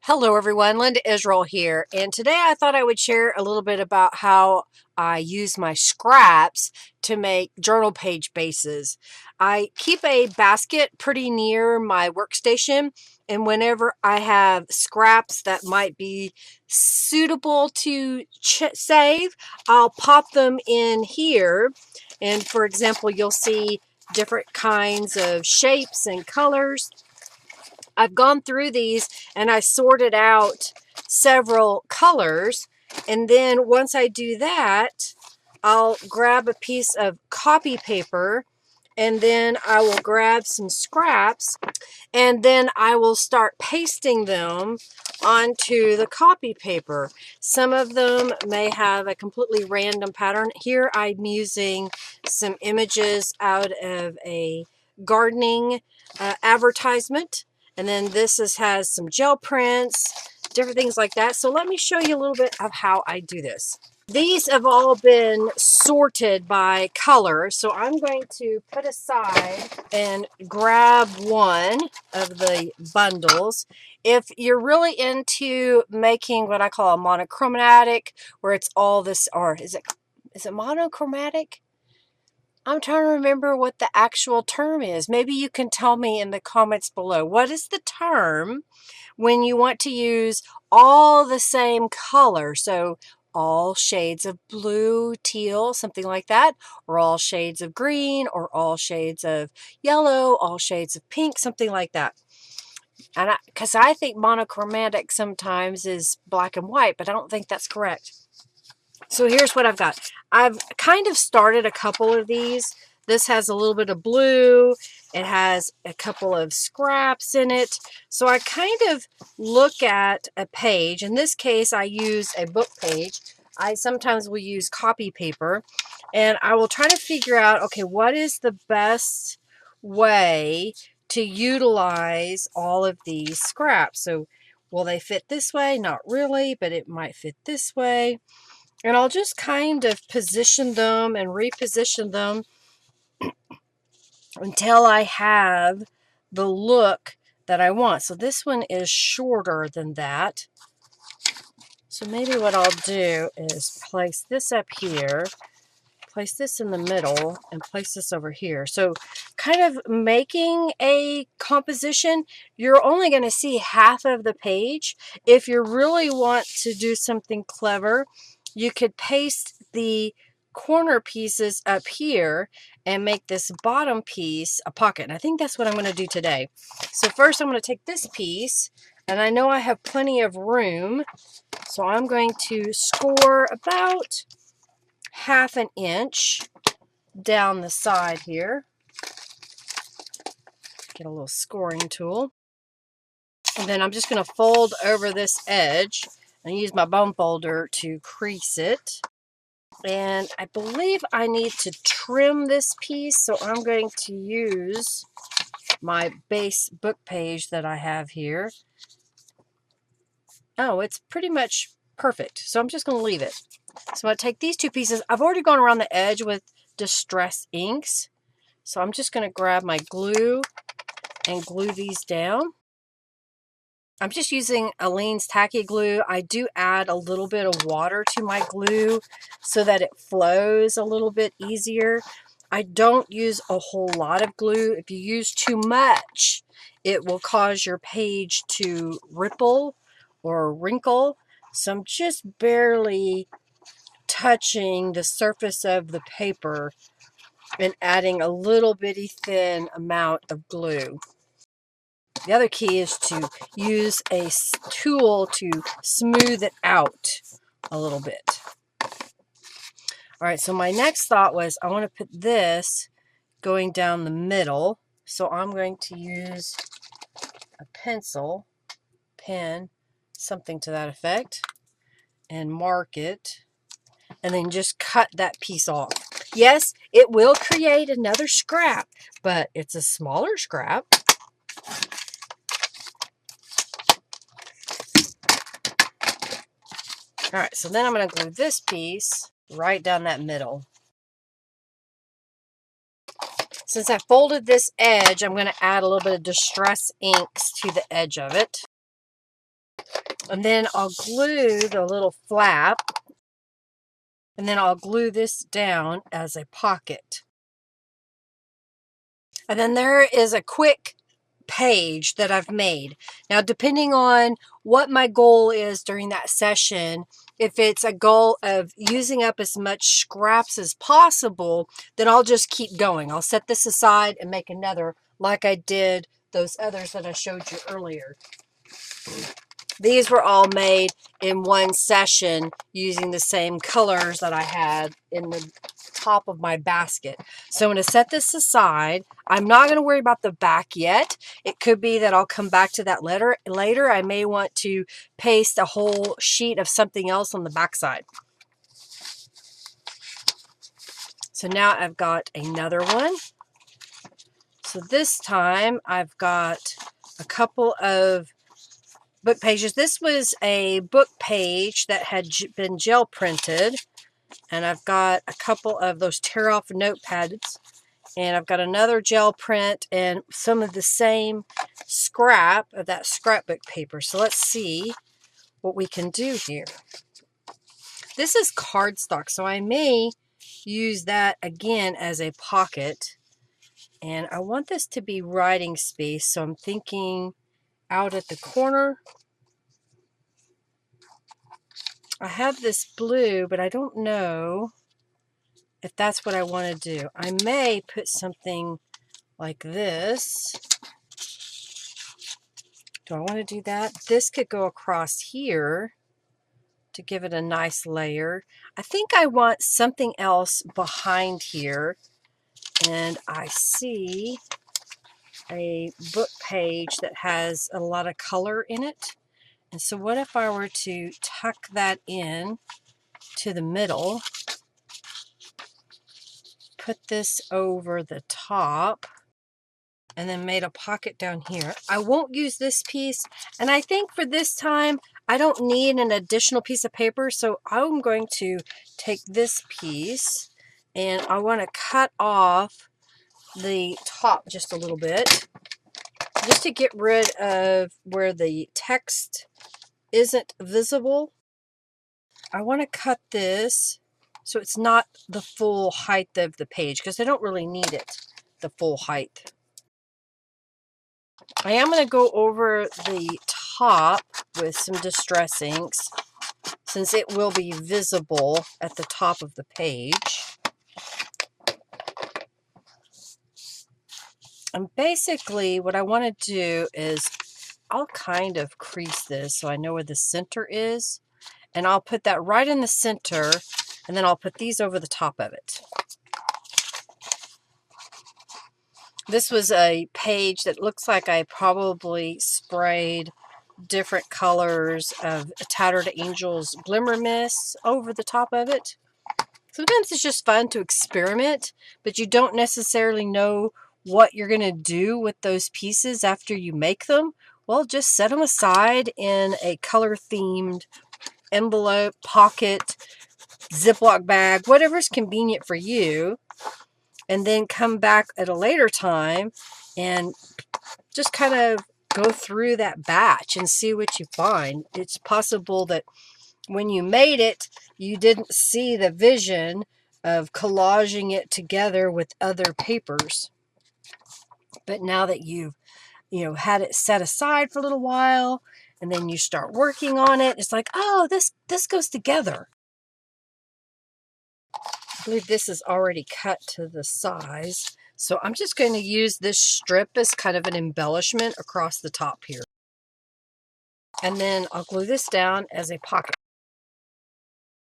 Hello everyone, Linda Israel here, and today I thought I would share a little bit about how I use my scraps to make journal page bases. I keep a basket pretty near my workstation, and whenever I have scraps that might be suitable to save, I'll pop them in here. And for example, you'll see different kinds of shapes and colors. I've gone through these and I sorted out several colors, and then once I do that, I'll grab a piece of copy paper, and then I will grab some scraps, and then I will start pasting them onto the copy paper. Some of them may have a completely random pattern. Here I'm using some images out of a gardening advertisement. And then this has some gel prints, different things like that. So let me show you a little bit of how I do this. These have all been sorted by color, so I'm going to put aside and grab one of the bundles. If you're really into making what I call a monochromatic, where it's all this, or is it monochromatic? I'm trying to remember what the actual term is. Maybe you can tell me in the comments below. What is the term when you want to use all the same color? So all shades of blue, teal, something like that, or all shades of green, or all shades of yellow, all shades of pink, something like that. And because I think monochromatic sometimes is black and white, but I don't think that's correct. So here's what I've got. I've kind of started a couple of these. This has a little bit of blue. It has a couple of scraps in it. So I kind of look at a page. In this case, I use a book page. I sometimes will use copy paper. And I will try to figure out, okay, what is the best way to utilize all of these scraps? So will they fit this way? Not really, but it might fit this way. And I'll just kind of position them and reposition them until I have the look that I want. So this one is shorter than that. So maybe what I'll do is place this up here, place this in the middle, and place this over here. So kind of making a composition, you're only going to see half of the page. If you really want to do something clever, you could paste the corner pieces up here and make this bottom piece a pocket. And I think that's what I'm going to do today. So first I'm going to take this piece, and I know I have plenty of room, so I'm going to score about ½ an inch down the side here. Get a little scoring tool. And then I'm just going to fold over this edge and use my bone folder to crease it. And I believe I need to trim this piece, so I'm going to use my base book page that I have here. Oh, it's pretty much perfect, so I'm just going to leave it. So I'm going to take these two pieces. I've already gone around the edge with Distress inks, so I'm just going to grab my glue and glue these down. I'm just using Aleene's Tacky Glue. I do add a little bit of water to my glue so that it flows a little bit easier. I don't use a whole lot of glue. If you use too much, it will cause your page to ripple or wrinkle. So I'm just barely touching the surface of the paper and adding a little bitty thin amount of glue. The other key is to use a tool to smooth it out a little bit. All right, so my next thought was I want to put this going down the middle. So I'm going to use a pencil, pen, something to that effect, and mark it, and then just cut that piece off. Yes, it will create another scrap, but it's a smaller scrap. All right, so then I'm going to glue this piece right down that middle. Since I folded this edge, I'm going to add a little bit of Distress inks to the edge of it. And then I'll glue the little flap, and then I'll glue this down as a pocket. And then there is a quick page that I've made. Now, depending on what my goal is during that session, if it's a goal of using up as much scraps as possible, then I'll just keep going. I'll set this aside and make another like I did those others that I showed you earlier. These were all made in one session using the same colors that I had in the top of my basket. So I'm going to set this aside. I'm not going to worry about the back yet. It could be that I'll come back to that later. I may want to paste a whole sheet of something else on the back side. So now I've got another one. So this time I've got a couple of book pages. This was a book page that had been gel printed, and I've got a couple of those tear off notepads, and I've got another gel print and some of the same scrap of that scrapbook paper. So let's see what we can do here. This is cardstock, so I may use that again as a pocket, and I want this to be writing space, so I'm thinking out at the corner. I have this blue, but I don't know if that's what I want to do. I may put something like this. Do I want to do that? This could go across here to give it a nice layer. I think I want something else behind here. And I see a book page that has a lot of color in it. And so what if I were to tuck that in to the middle, put this over the top, and then made a pocket down here. I won't use this piece, and I think for this time I don't need an additional piece of paper, so I'm going to take this piece and I want to cut off the top just a little bit, just to get rid of where the text isn't visible. I want to cut this so it's not the full height of the page, because I don't really need it the full height. I am going to go over the top with some distress inks, since it will be visible at the top of the page. And basically what I want to do is I'll kind of crease this so I know where the center is, and I'll put that right in the center, and then I'll put these over the top of it. This was a page that looks like I probably sprayed different colors of Tattered Angels Glimmer Mist over the top of it. Sometimes it's just fun to experiment, but you don't necessarily know what you're going to do with those pieces after you make them. Well, just set them aside in a color-themed envelope, pocket, Ziploc bag, whatever's convenient for you, and then come back at a later time and just kind of go through that batch and see what you find. It's possible that when you made it, you didn't see the vision of collaging it together with other papers. But now that you've had it set aside for a little while, and then you start working on it, it's like, oh, this goes together. I believe this is already cut to the size, so I'm just going to use this strip as kind of an embellishment across the top here. And then I'll glue this down as a pocket.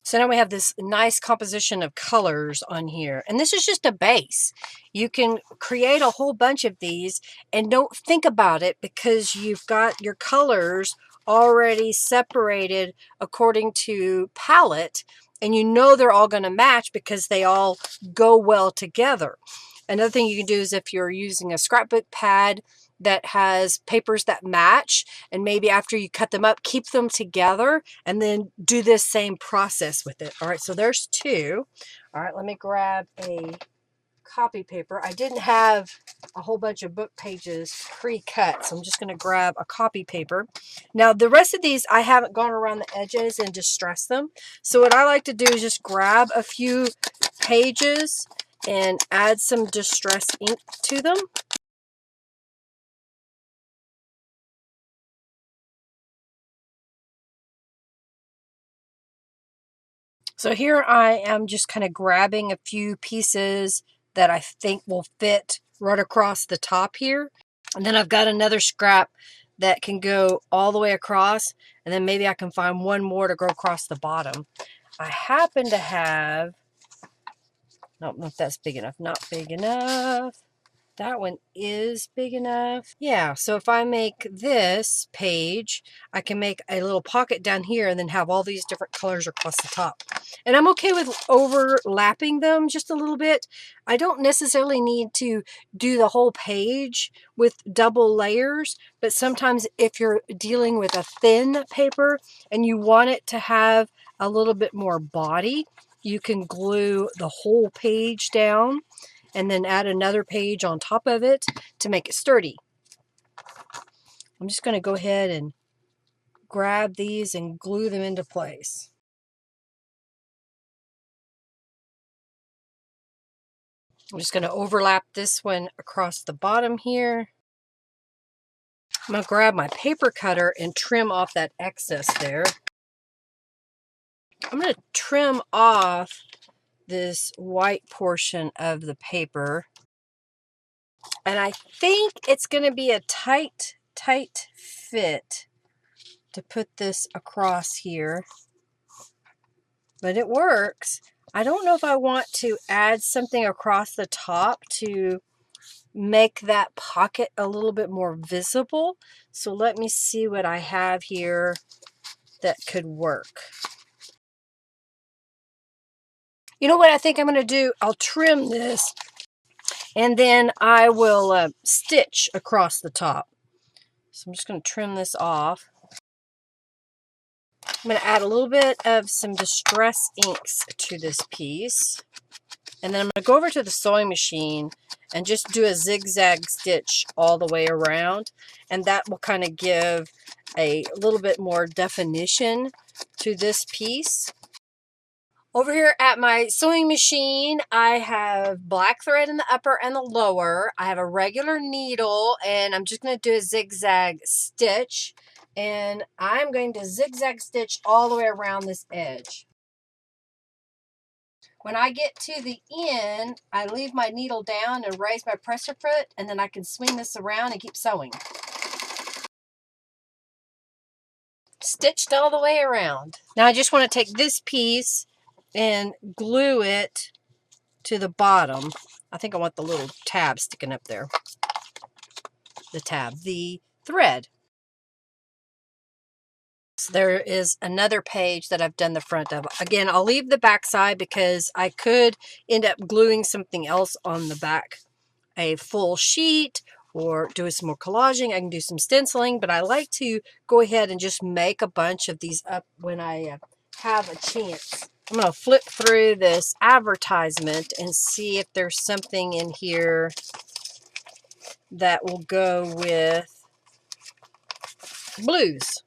So now we have this nice composition of colors on here. And this is just a base. You can create a whole bunch of these and don't think about it, because you've got your colors already separated according to palette, and you know they're all going to match because they all go well together. Another thing you can do is, if you're using a scrapbook pad that has papers that match, and maybe after you cut them up, keep them together and then do this same process with it. All right, so there's two. All right, let me grab a copy paper. I didn't have a whole bunch of book pages pre-cut, so I'm just going to grab a copy paper. Now, the rest of these, I haven't gone around the edges and distressed them. So what I like to do is just grab a few pages and add some distress ink to them. So here I am just kind of grabbing a few pieces that I think will fit right across the top here. And then I've got another scrap that can go all the way across. And then maybe I can find one more to go across the bottom. I happen to have, I don't know if that's big enough. Not big enough. That one is big enough. Yeah, so if I make this page, I can make a little pocket down here and then have all these different colors across the top. And I'm okay with overlapping them just a little bit. I don't necessarily need to do the whole page with double layers, but sometimes if you're dealing with a thin paper and you want it to have a little bit more body, you can glue the whole page down and then add another page on top of it to make it sturdy. I'm just going to go ahead and grab these and glue them into place. I'm just going to overlap this one across the bottom here. I'm going to grab my paper cutter and trim off that excess there. I'm going to trim off this white portion of the paper. And I think it's going to be a tight fit to put this across here. But it works. I don't know if I want to add something across the top to make that pocket a little bit more visible. So let me see what I have here that could work. You know what I think I'm going to do? I'll trim this and then I will stitch across the top. So I'm just going to trim this off. I'm going to add a little bit of some distress inks to this piece. And then I'm going to go over to the sewing machine and just do a zigzag stitch all the way around. And that will kind of give a little bit more definition to this piece. Over here at my sewing machine, I have black thread in the upper and the lower. I have a regular needle, and I'm just going to do a zigzag stitch. And I'm going to zigzag stitch all the way around this edge. When I get to the end, I leave my needle down and raise my presser foot, and then I can swing this around and keep sewing. Stitched all the way around. Now I just want to take this piece and glue it to the bottom. I think I want the little tab sticking up there. The thread. So there is another page that I've done the front of. Again, I'll leave the back side because I could end up gluing something else on the back. A full sheet or doing some more collaging. I can do some stenciling, but I like to go ahead and just make a bunch of these up when I have a chance. I'm going to flip through this advertisement and see if there's something in here that will go with blues.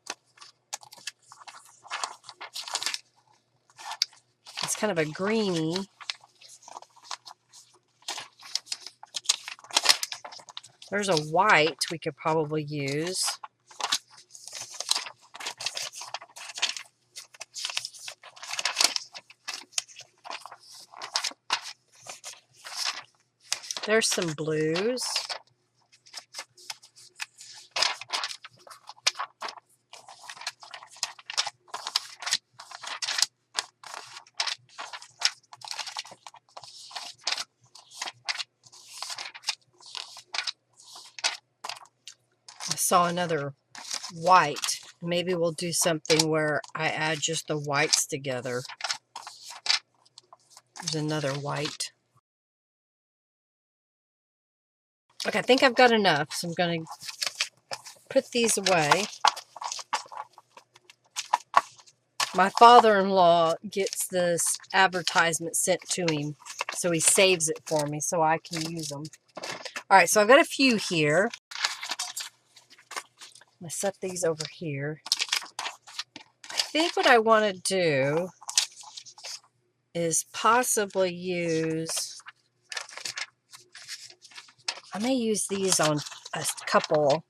It's kind of a greeny. There's a white we could probably use. There's some blues. I saw another white. Maybe we'll do something where I add just the whites together. There's another white. Okay, I think I've got enough, so I'm going to put these away. My father-in-law gets this advertisement sent to him So he saves it for me so I can use them. All right, so I've got a few here. I'm going to set these over here. I think what I want to do is possibly use, I may use these on a couple,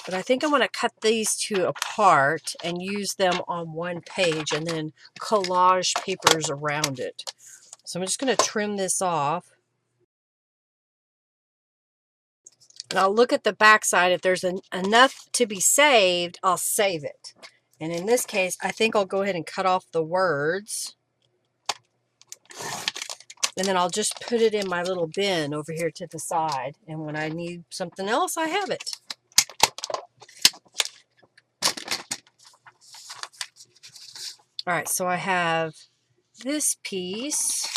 but I think I want to cut these two apart and use them on one page and then collage papers around it. So I'm just going to trim this off. And I'll look at the back side. If there's enough to be saved, I'll save it. And in this case, I think I'll go ahead and cut off the words. And then I'll just put it in my little bin over here to the side. And when I need something else, I have it. All right, so I have this piece.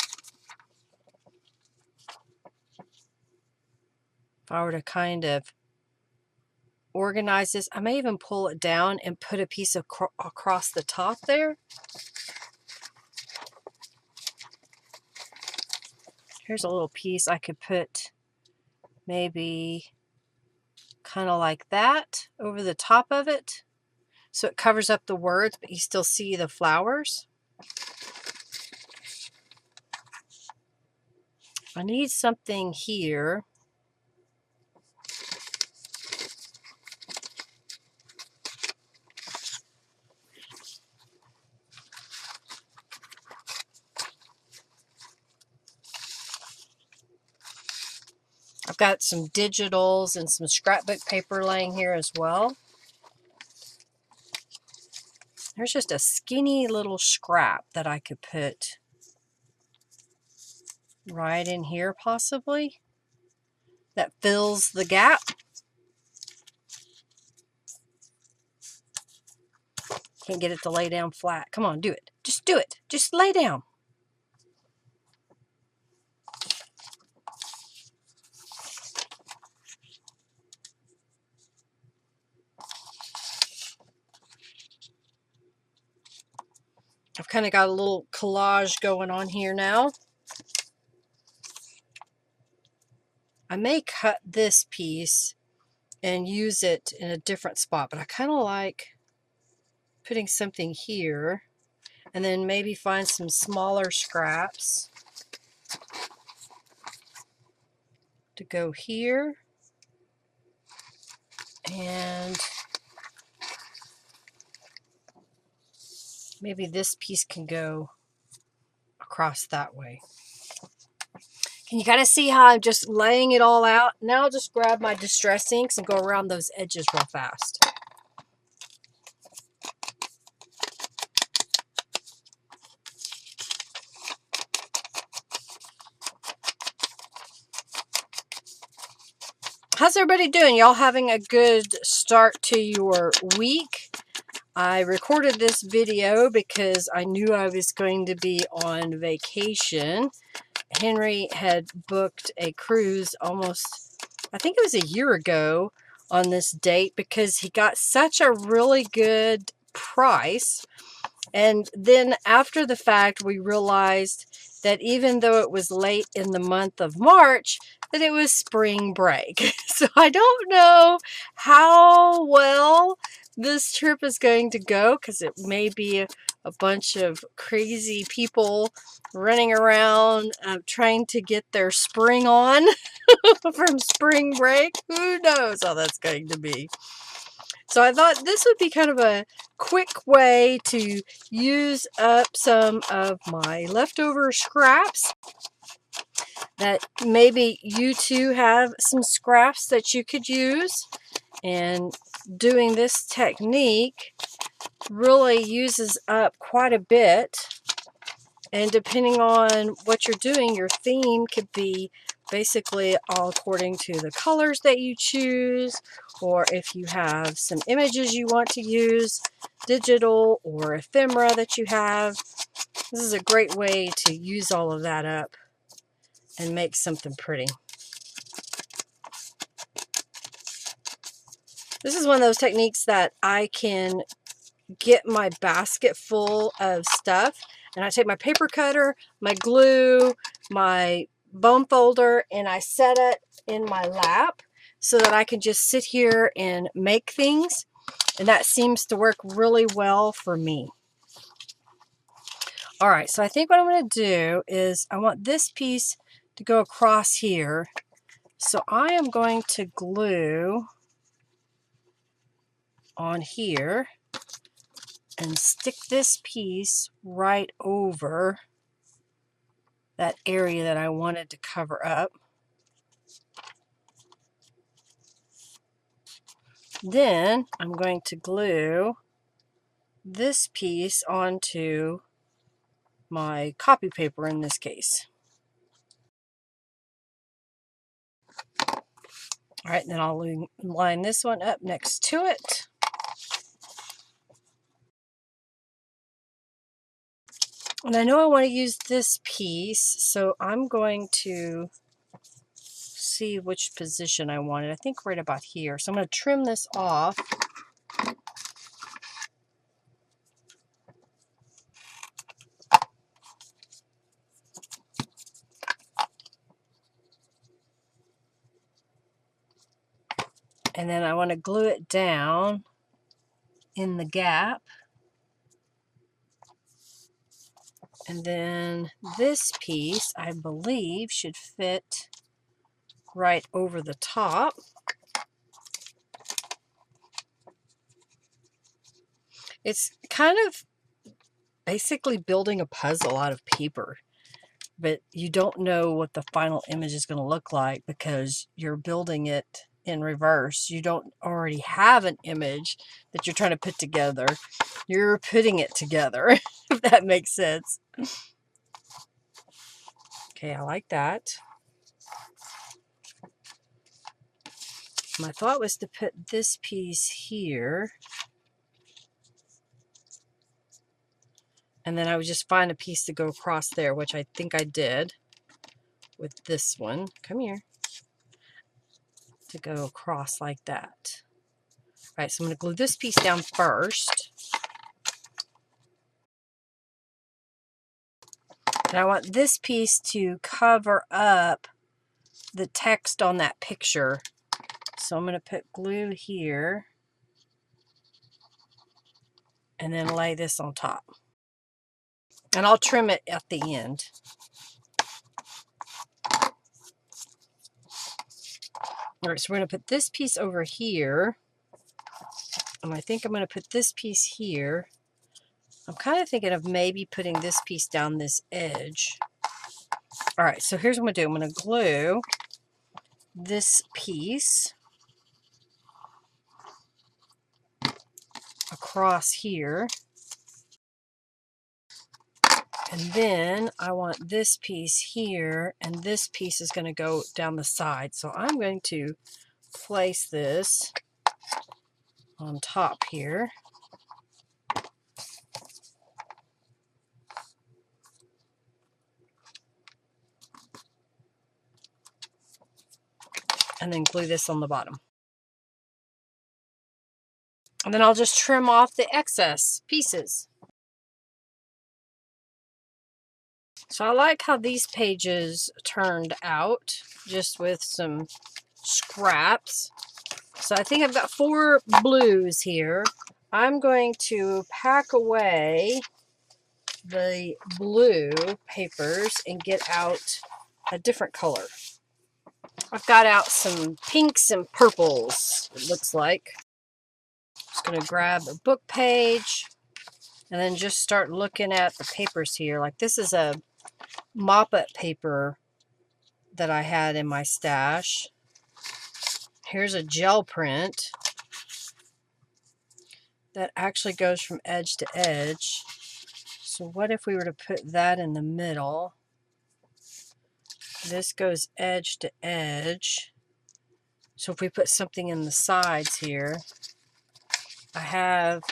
If I were to kind of organize this, I may even pull it down and put a piece across the top there. Here's a little piece I could put maybe kind of like that over the top of it. So it covers up the words, but you still see the flowers. I need something here. I've got some digitals and some scrapbook paper laying here as well. There's just a skinny little scrap that I could put right in here possibly. That fills the gap. Can't get it to lay down flat. Come on, do it. Just do it. Just lay down. I've kind of got a little collage going on here now. I may cut this piece and use it in a different spot, but I kind of like putting something here and then maybe find some smaller scraps to go here. And maybe this piece can go across that way. Can you kind of see how I'm just laying it all out? Now I'll just grab my distress inks and go around those edges real fast. How's everybody doing? Y'all having a good start to your week? I recorded this video because I knew I was going to be on vacation. Henry had booked a cruise almost, I think it was a year ago on this date because he got such a really good price. And then after the fact, we realized that even though it was late in the month of March, that it was spring break. So I don't know how well this trip is going to go because it may be a bunch of crazy people running around trying to get their spring on from spring break. Who knows how that's going to be. So I thought this would be kind of a quick way to use up some of my leftover scraps. That maybe you too have some scraps that you could use. And doing this technique really uses up quite a bit. And depending on what you're doing, your theme could be basically all according to the colors that you choose, or if you have some images you want to use, digital or ephemera that you have. This is a great way to use all of that up and make something pretty. This is one of those techniques that I can get my basket full of stuff, and I take my paper cutter, my glue, my bone folder and I set it in my lap so that I can just sit here and make things. And that seems to work really well for me. All right, so I think what I'm going to do is I want this piece to go across here. So I am going to glue on here and stick this piece right over that area that I wanted to cover up. Then I'm going to glue this piece onto my copy paper in this case. All right, then I'll line this one up next to it. And I know I want to use this piece, so I'm going to see which position I want it. I think right about here. So I'm going to trim this off. And then I want to glue it down in the gap. And then this piece, I believe, should fit right over the top. It's kind of basically building a puzzle out of paper, but you don't know what the final image is going to look like because you're building it in reverse. You don't already have an image that you're trying to put together. You're putting it together, if that makes sense. Okay, I like that. My thought was to put this piece here, and then I would just find a piece to go across there, which I think I did with this one. Come here. To go across like that. All right, so I'm going to glue this piece down first. And I want this piece to cover up the text on that picture. So I'm going to put glue here and then lay this on top. And I'll trim it at the end. All right, so we're going to put this piece over here. And I think I'm going to put this piece here. I'm kind of thinking of maybe putting this piece down this edge. All right, so here's what I'm going to do. I'm going to glue this piece across here. And then I want this piece here, and this piece is going to go down the side. So I'm going to place this on top here. And then glue this on the bottom. And then I'll just trim off the excess pieces. So I like how these pages turned out, just with some scraps. So I think I've got 4 blues here. I'm going to pack away the blue papers and get out a different color. I've got out some pinks and purples, it looks like. Just going to grab a book page and then just start looking at the papers here. Like this is a mop-up paper that I had in my stash. Here's a gel print that actually goes from edge to edge. So what if we were to put that in the middle? This goes edge to edge. So if we put something in the sides here, I have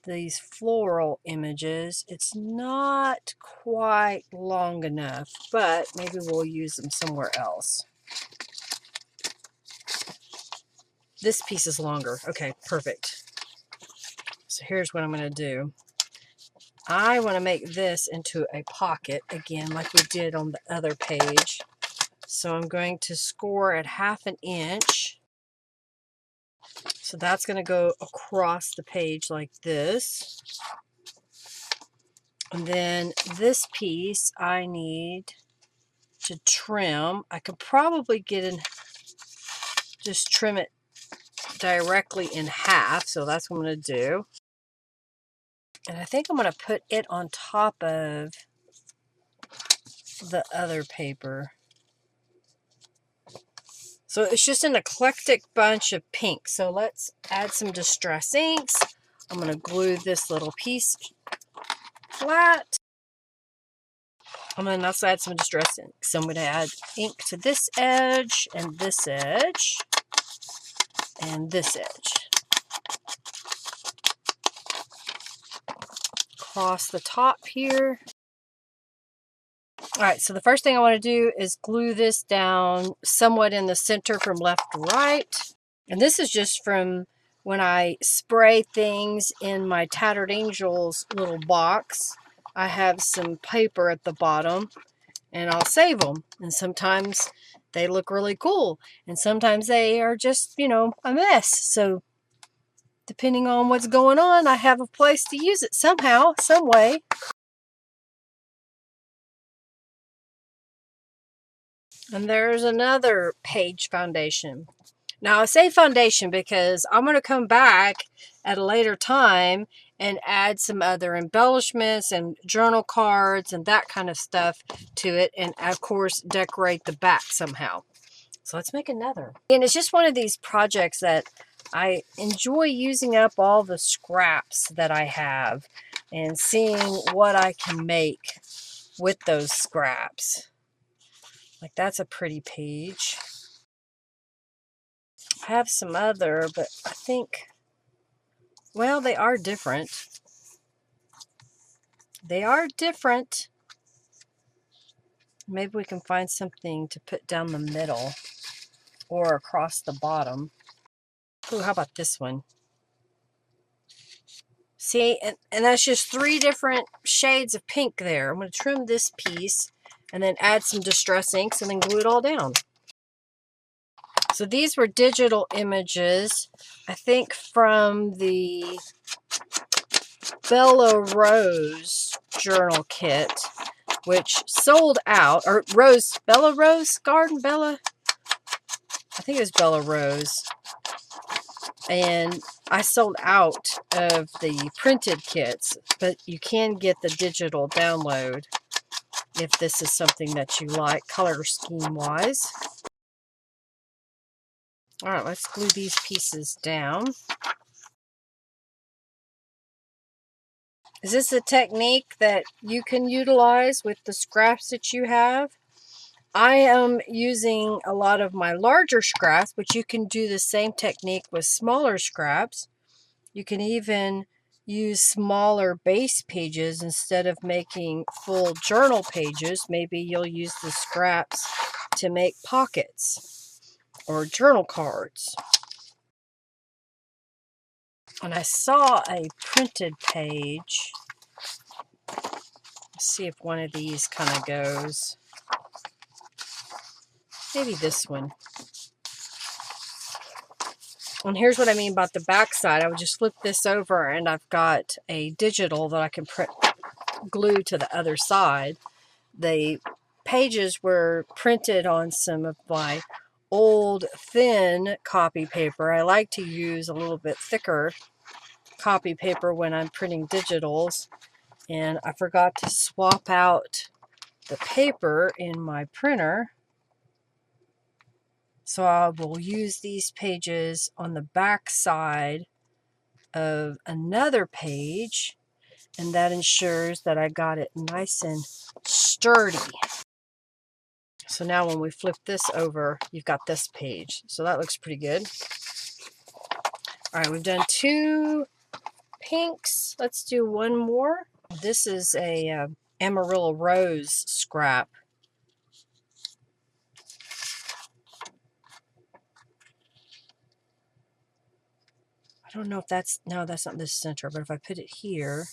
these floral images. It's not quite long enough, but maybe we'll use them somewhere else. This piece is longer. Okay, perfect. So here's what I'm going to do. I want to make this into a pocket again like we did on the other page. So I'm going to score at 1/2 inch. So that's going to go across the page like this. And then this piece I need to trim. I could probably get in, just trim it directly in half. So that's what I'm going to do. And I think I'm going to put it on top of the other paper. So it's just an eclectic bunch of pink. So let's add some distress inks. I'm going to glue this little piece flat. I'm going to also add some distress ink. So I'm going to add ink to this edge, and this edge, and this edge. Across the top here. Alright, so the first thing I want to do is glue this down somewhat in the center from left to right. And this is just from when I spray things in my Tattered Angels little box. I have some paper at the bottom, and I'll save them. And sometimes they look really cool, and sometimes they are just, you know, a mess. So depending on what's going on, I have a place to use it somehow, some way. And there's another page foundation. Now I say foundation because I'm going to come back at a later time and add some other embellishments and journal cards and that kind of stuff to it, and of course decorate the back somehow. So let's make another. And it's just one of these projects that I enjoy using up all the scraps that I have and seeing what I can make with those scraps. Like, that's a pretty page. I have some other, but I think, well, they are different. They are different. Maybe we can find something to put down the middle or across the bottom. Ooh, how about this one? See, and that's just 3 different shades of pink there. I'm going to trim this piece and then add some distress inks and then glue it all down. So these were digital images, I think from the Bella Rose journal kit, which sold out, or Bella Rose Garden, I think it was Bella Rose. And I sold out of the printed kits, but you can get the digital download if this is something that you like, color scheme wise. All right, let's glue these pieces down. Is this a technique that you can utilize with the scraps that you have? I am using a lot of my larger scraps, but you can do the same technique with smaller scraps. You can even use smaller base pages instead of making full journal pages. Maybe you'll use the scraps to make pockets or journal cards. And I saw a printed page. Let's see if one of these kind of goes. Maybe this one. And here's what I mean about the back side. I would just flip this over and I've got a digital that I can glue to the other side. The pages were printed on some of my old thin copy paper. I like to use a little bit thicker copy paper when I'm printing digitals. And I forgot to swap out the paper in my printer. So I will use these pages on the back side of another page, and that ensures that I got it nice and sturdy. So now when we flip this over, you've got this page. So that looks pretty good. All right, we've done 2 pinks. Let's do one more. This is a Amarillo Rose scrap. I don't know if that's, no, that's not this center, but if I put it here,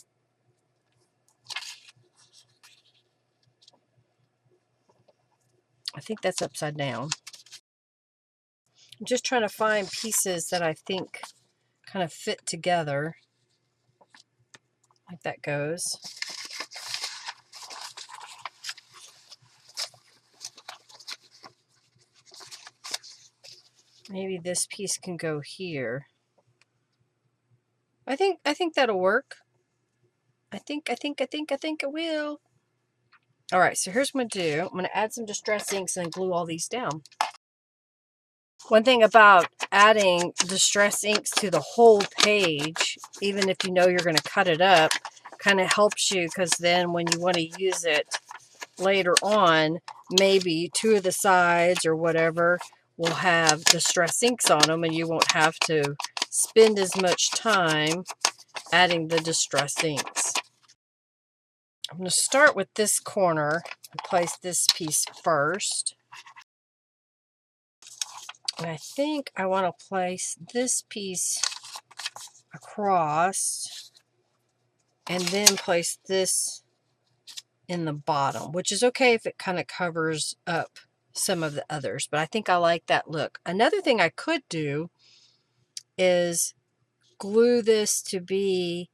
I think that's upside down. I'm just trying to find pieces that I think kind of fit together. Like that goes. Maybe this piece can go here. I think that'll work. I think it will. All right, so here's what I'm going to do. I'm going to add some distress inks and glue all these down. One thing about adding distress inks to the whole page, even if you know you're going to cut it up, kind of helps you, because then when you want to use it later on, maybe two of the sides or whatever will have distress inks on them, and you won't have to spend as much time adding the distress inks. I'm going to start with this corner and place this piece first. And I think I want to place this piece across and then place this in the bottom, which is okay if it kind of covers up some of the others, but I think I like that look. Another thing I could do is glue this to be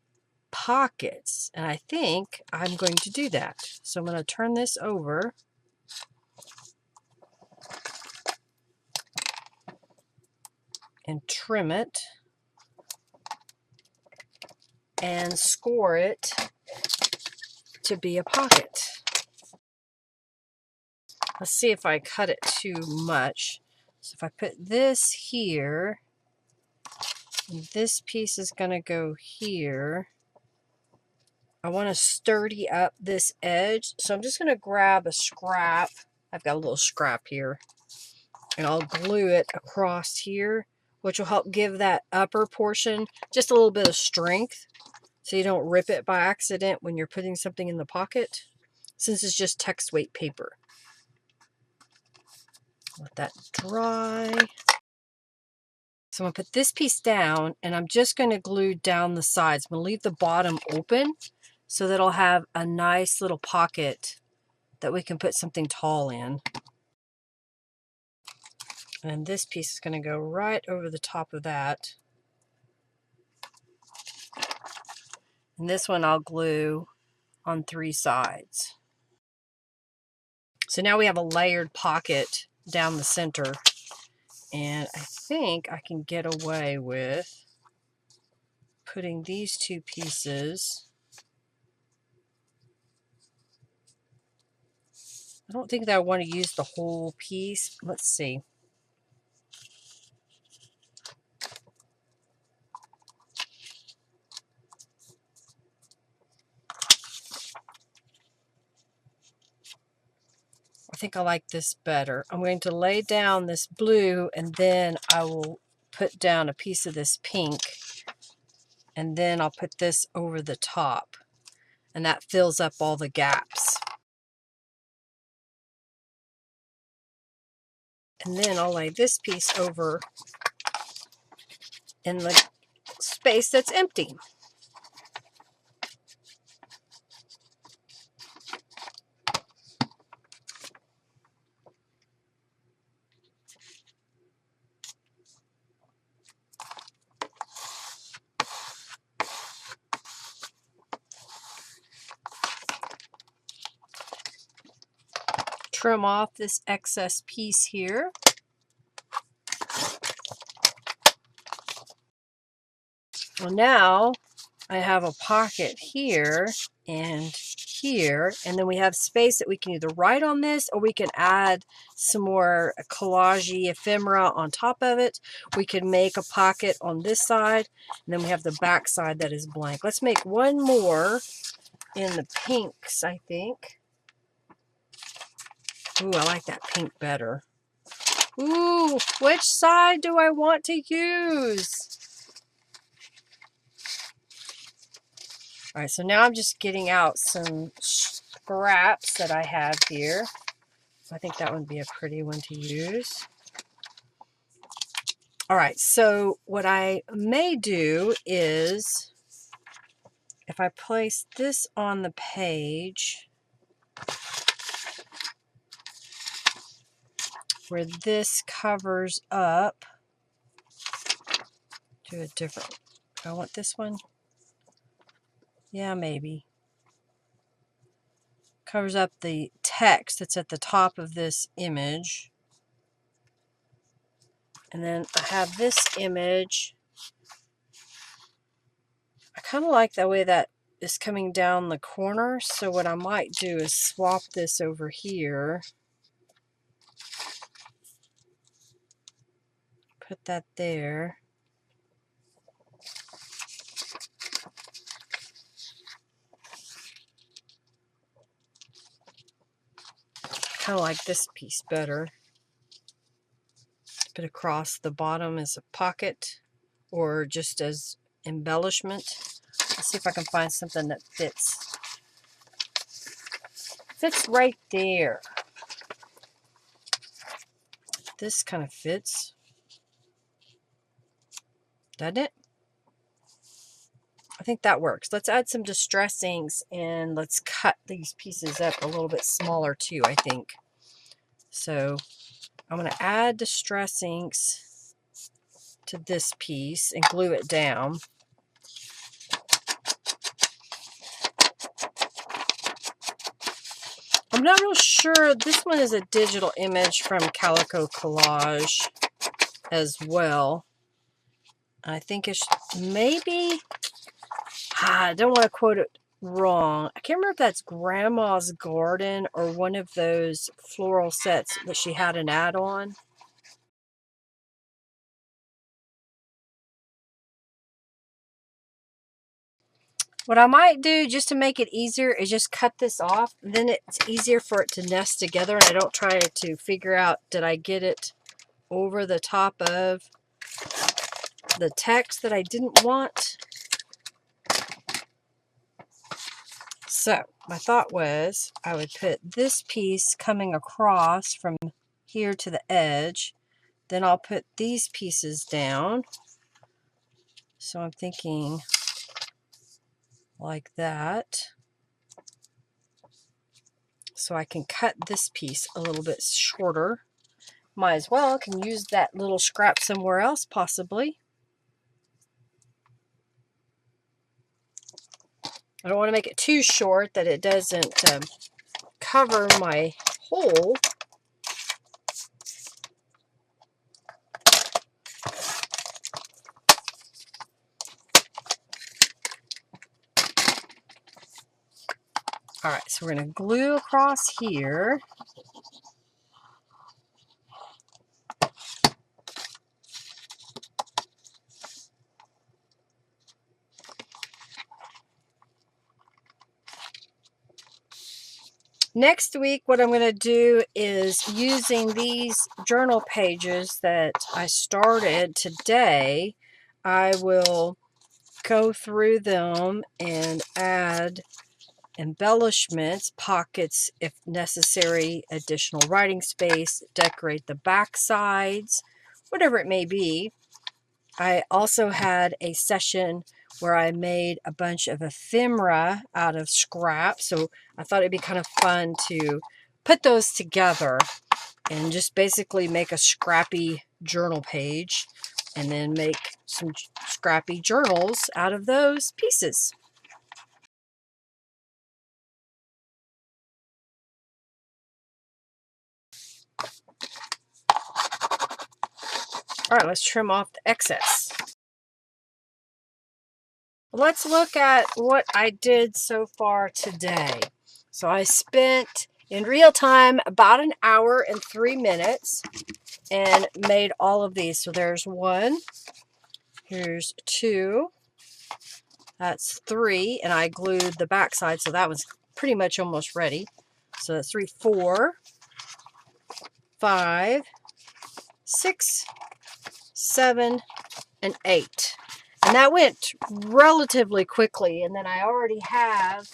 pockets, and I think I'm going to do that. So I'm going to turn this over and trim it and score it to be a pocket. Let's see if I cut it too much. So if I put this here, and this piece is going to go here. I want to sturdy up this edge, so I'm just going to grab a scrap. I've got a little scrap here, and I'll glue it across here, which will help give that upper portion just a little bit of strength, so you don't rip it by accident when you're putting something in the pocket, since it's just text weight paper. Let that dry. So I'm going to put this piece down, and I'm just going to glue down the sides. I'm going to leave the bottom open so that it'll have a nice little pocket that we can put something tall in. And this piece is going to go right over the top of that. And this one I'll glue on 3 sides. So now we have a layered pocket down the center. And I think I can get away with putting these 2 pieces. I don't think that I want to use the whole piece. Let's see. I think I like this better. I'm going to lay down this blue, and then I will put down a piece of this pink, and then I'll put this over the top, and that fills up all the gaps. And then I'll lay this piece over in the space that's empty. Trim off this excess piece here. Well, now I have a pocket here and here, and then we have space that we can either write on this, or we can add some more collage-y ephemera on top of it. We can make a pocket on this side, and then we have the back side that is blank. Let's make one more in the pinks, I think. Ooh, I like that pink better. Ooh, which side do I want to use? All right, so now I'm just getting out some scraps that I have here. I think that would be a pretty one to use. All right, so what I may do is, if I place this on the page, where this covers up. Do a different. I want this one. Yeah, maybe. Covers up the text that's at the top of this image. And then I have this image. I kind of like the way that is coming down the corner. So what I might do is swap this over here. Put that there. Kind of like this piece better. Put across the bottom as a pocket or just as embellishment. Let's see if I can find something that fits. Fits right there. This kind of fits. Doesn't it? I think that works. Let's add some distressings and let's cut these pieces up a little bit smaller too, I think. So I'm going to add distressings to this piece and glue it down. I'm not real sure. This one is a digital image from Calico Collage as well. I think it's maybe, I don't want to quote it wrong. I can't remember if that's Grandma's Garden or one of those floral sets that she had an ad on. What I might do just to make it easier is just cut this off. Then it's easier for it to nest together and I don't try to figure out, did I get it over the top of the text that I didn't want. So my thought was I would put this piece coming across from here to the edge. Then I'll put these pieces down. So I'm thinking like that. So I can cut this piece a little bit shorter. Might as well, can use that little scrap somewhere else possibly. I don't want to make it too short that it doesn't cover my hole. All right, so we're going to glue across here. Next week, what I'm going to do is using these journal pages that I started today, I will go through them and add embellishments, pockets if necessary, additional writing space, decorate the back sides, whatever it may be. I also had a session where I made a bunch of ephemera out of scrap, so I thought it'd be kind of fun to put those together and just basically make a scrappy journal page and then make some scrappy journals out of those pieces. All right, let's trim off the excess. Let's look at what I did so far today. So I spent in real time about an hour and 3 minutes and made all of these. So there's 1, here's 2, that's 3, and I glued the back side, so that was pretty much almost ready. So that's 3, 4, 5, 6, 7, and 8. And that went relatively quickly. And then I already have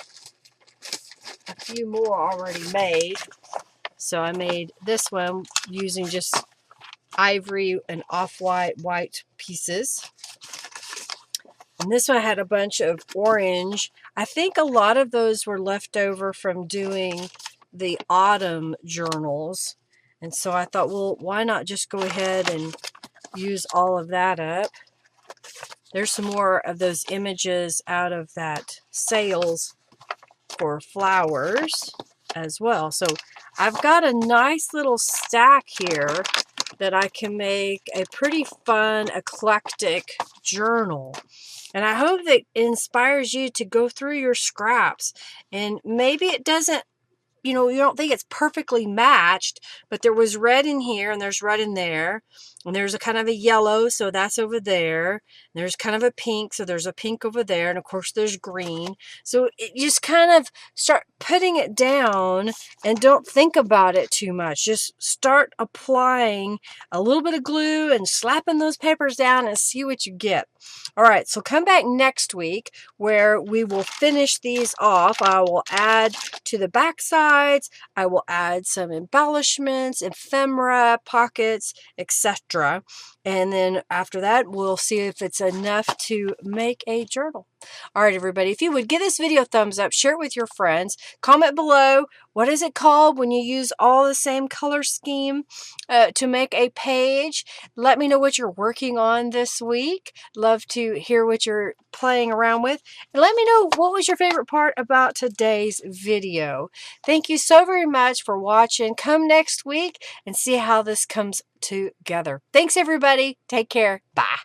a few more already made. So I made this one using just ivory and off-white white pieces. And this one had a bunch of orange. I think a lot of those were left over from doing the autumn journals. And so I thought, well, why not just go ahead and use all of that up. There's some more of those images out of that sales for flowers as well. So I've got a nice little stack here that I can make a pretty fun, eclectic journal. And I hope that it inspires you to go through your scraps. And maybe it doesn't, you don't think it's perfectly matched, but there was red in here and there's red in there. And there's a kind of a yellow, so that's over there. There's kind of a pink, so there's a pink over there. And of course there's green. So it just kind of start putting it down and don't think about it too much. Just start applying a little bit of glue and slapping those papers down and see what you get. All right, so come back next week where we will finish these off. I will add to the back sides. I will add some embellishments, ephemera, pockets, etc. And then after that, we'll see if it's enough to make a journal. All right, everybody, if you would give this video a thumbs up, share it with your friends, comment below, what is it called when you use all the same color scheme to make a page? Let me know what you're working on this week. Love to hear what you're playing around with. And let me know what was your favorite part about today's video. Thank you so very much for watching. Come next week and see how this comes together. Thanks, everybody. Take care. Bye.